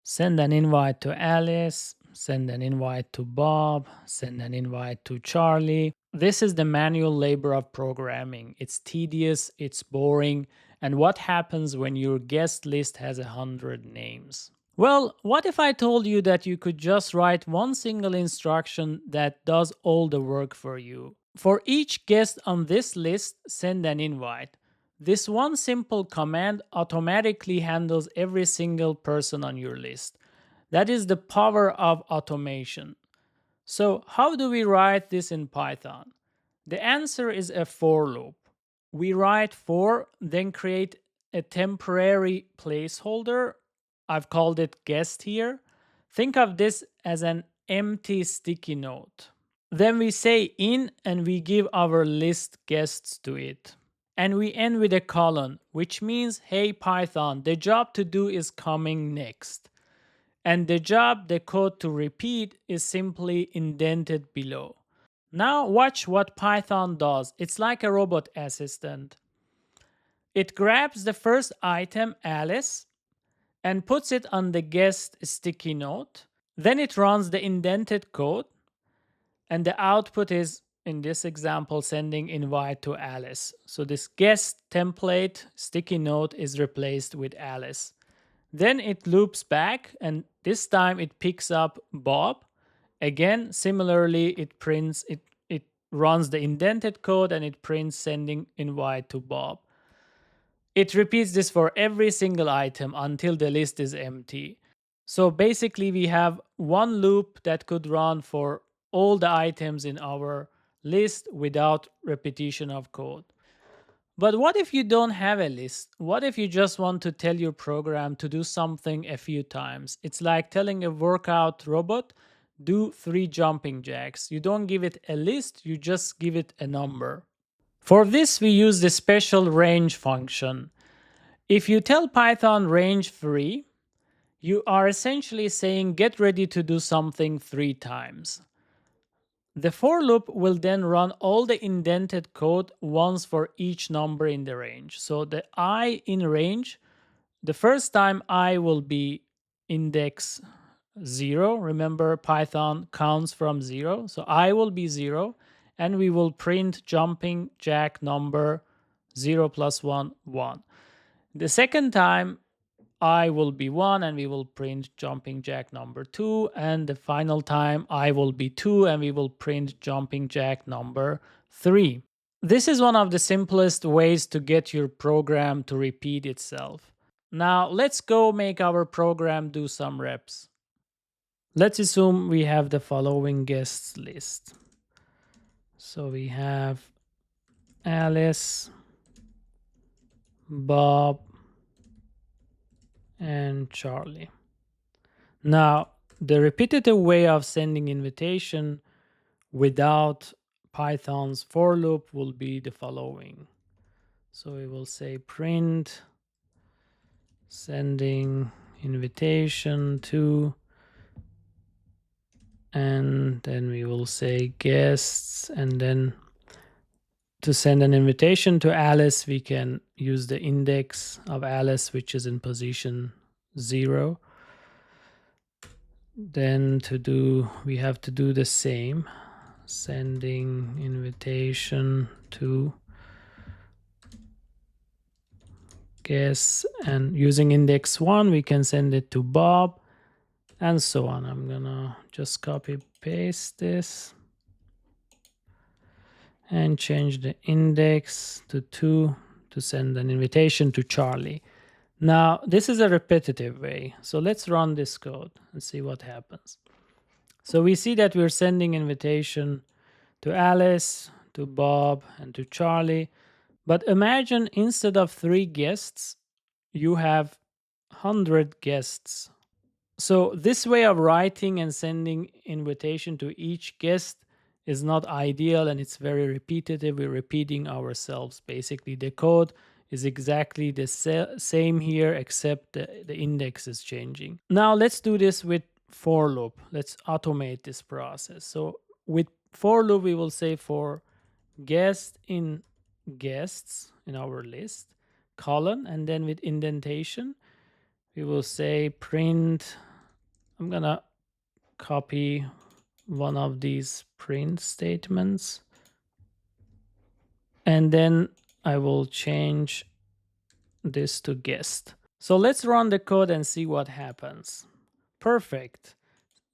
Send an invite to Alice, send an invite to Bob, send an invite to Charlie. This is the manual labor of programming. It's tedious, it's boring, and what happens when your guest list has 100 names? Well, what if I told you that you could just write one single instruction that does all the work for you? For each guest on this list, send an invite. This one simple command automatically handles every single person on your list. That is the power of automation. So, how do we write this in Python? The answer is a for loop. We write for, then create a temporary placeholder. I've called it guest here. Think of this as an empty sticky note. Then we say in and we give our list guests to it. And we end with a colon, which means, hey Python, the job to do is coming next. And the job, the code to repeat, is simply indented below. Now watch what Python does. It's like a robot assistant. It grabs the first item, Alice, and puts it on the guest sticky note. Then it runs the indented code, and the output is, in this example, sending invite to Alice. So this guest template sticky note is replaced with Alice. Then it loops back, and this time it picks up Bob. Again, similarly, it runs the indented code and it prints sending invite to Bob. It repeats this for every single item until the list is empty. So basically, we have one loop that could run for all the items in our list without repetition of code. But what if you don't have a list? What if you just want to tell your program to do something a few times? It's like telling a workout robot, do 3 jumping jacks. You don't give it a list, you just give it a number. For this, we use the special range function. If you tell Python range 3, you are essentially saying get ready to do something 3 times. The for loop will then run all the indented code once for each number in the range. So the I in range, the first time I will be index 0. Remember, Python counts from 0. So I will be 0, and we will print jumping jack number 0 plus 1, 1. The second time I will be 1 and we will print jumping jack number 2, and the final time I will be 2 and we will print jumping jack number 3. This is one of the simplest ways to get your program to repeat itself. Now let's go make our program do some reps. Let's assume we have the following guests list. So we have Alice, Bob, and Charlie. Now, the repetitive way of sending invitation without Python's for loop will be the following. So we will say print sending invitation to, and then we will say guests, and then to send an invitation to Alice, we can use the index of Alice, which is in position 0. Then we have to do the same, sending invitation to guests, and using index 1, we can send it to Bob, and so on. I'm gonna just copy paste this and change the index to 2 to send an invitation to Charlie. Now, this is a repetitive way. So let's run this code and see what happens. So we see that we're sending invitation to Alice, to Bob, and to Charlie. But imagine instead of 3 guests, you have 100 guests. So this way of writing and sending invitation to each guest is not ideal, and it's very repetitive. We're repeating ourselves. Basically, the code is exactly the same here, except the index is changing. Now let's do this with for loop. Let's automate this process. So with for loop, we will say for guest in guests in our list, colon, and then with indentation, we will say print I'm gonna copy one of these print statements, and then I will change this to guest. So let's run the code and see what happens. Perfect.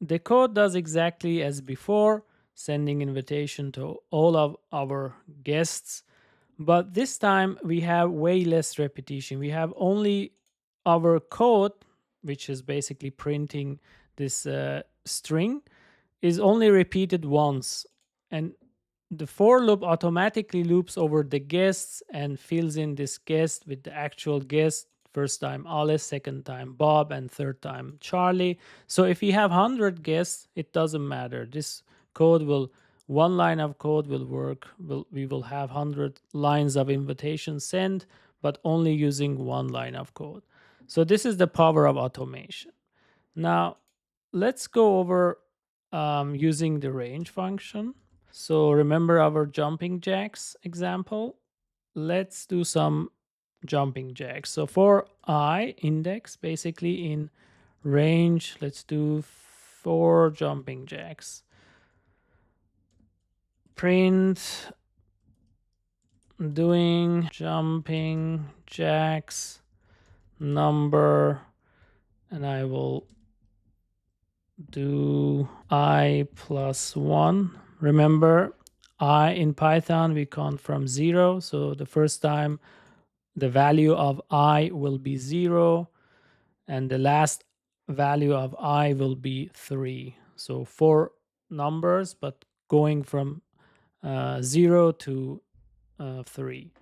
The code does exactly as before, sending invitation to all of our guests, but this time we have way less repetition. We have only our code, which is basically printing this string, is only repeated once, and the for loop automatically loops over the guests and fills in this guest with the actual guest. First time Alice, second time Bob, and third time Charlie. So if you have 100 guests, it doesn't matter. This code will, one line of code will work. We will have 100 lines of invitation sent, but only using one line of code. So this is the power of automation. Now, let's go over using the range function. So remember our jumping jacks example? Let's do some jumping jacks. So for I index, basically in range, let's do 4 jumping jacks. Print doing jumping jacks number, and I will do I plus 1. Remember, I in Python we count from 0. So the first time the value of I will be 0, and the last value of I will be 3. So 4 numbers, but going from 0 to 3.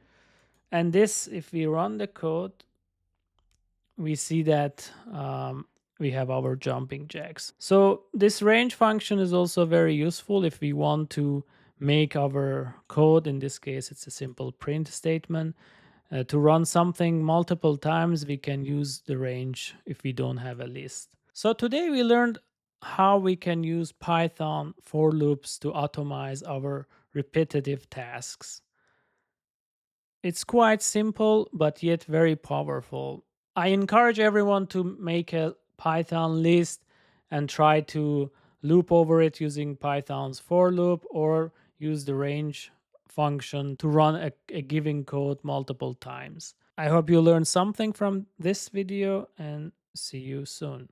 And this, if we run the code, we see that we have our jumping jacks. So this range function is also very useful if we want to make our code. In this case, it's a simple print statement. To run something multiple times, we can use the range if we don't have a list. So today we learned how we can use Python for loops to automate our repetitive tasks. It's quite simple, but yet very powerful. I encourage everyone to make a Python list and try to loop over it using Python's for loop, or use the range function to run a given code multiple times. I hope you learned something from this video, and see you soon.